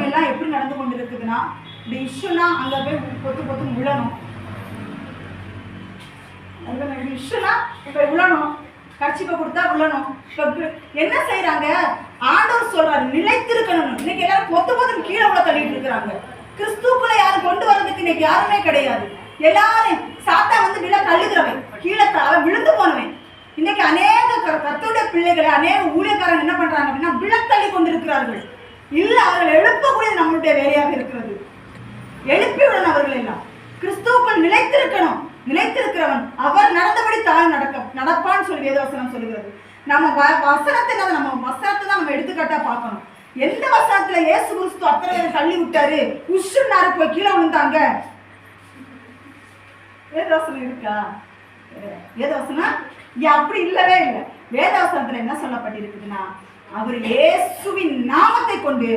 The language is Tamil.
ஞாயிற்றுக்கிழமை எல்லாம் எப்படி நடந்து கொண்டு இருக்குதுன்னா, இந்த இஷ்யூனா அங்க போய் பொத்து பொத்து விழணும், இஷ்யூனா இப்ப விழணும், கட்சிப்பை கொடுத்தா விழணும். என்ன செய்யறாங்க? ஆண்டவர் சொல்றாரு நிலைத்திருக்கணும். இன்னைக்கு எல்லாரும் பொத்து பொத்து கீழே உள்ள தள்ளிட்டு இருக்கிறாங்க. கிறிஸ்துக்குள்ள யாரும் கொண்டு வர்றதுக்கு இன்னைக்கு யாருமே கிடையாது. எல்லாரும் சாத்தா வந்து விழ தள்ளுகிறவன், கீழே விழுந்து போனவன். இன்னைக்கு அநேக கர்த்தருடைய பிள்ளைகளை அநேக ஊழியக்காரங்க என்ன பண்றாங்க அப்படின்னா விழத்தள்ளி கொண்டிருக்கிறார்கள். இல்ல, அவர்கள் எழுப்பக்கூடிய நம்மளுடைய வேலையாக இருக்கிறது. எழுப்பி விடணும் அவர்கள் எல்லாம். கிறிஸ்துவுக்குள் நிலைத்திருக்கணும். நிலைத்திருக்கிறவன் அவர் நடந்தபடி தான் நடப்பான்னு சொல்லி வேதவசனம் சொல்லுகிறது. நம்ம வசனத்தை தான் நம்ம எடுத்துக்காட்டா பார்க்கணும். எந்த வசனத்துல இயேசு கிறிஸ்து அத்தனை பேரை தள்ளி விட்டாரு, உஷ்ணாரு போய் கீழே விழுந்தாங்க? வேதவசனம் இருக்கா? வேதவசனம் அப்படி இல்லவே இல்லை. வேதவசனத்துல என்ன சொல்லப்பட்டிருக்குதுன்னா, அவர் இயேசுவின் நாமத்தை கொண்டு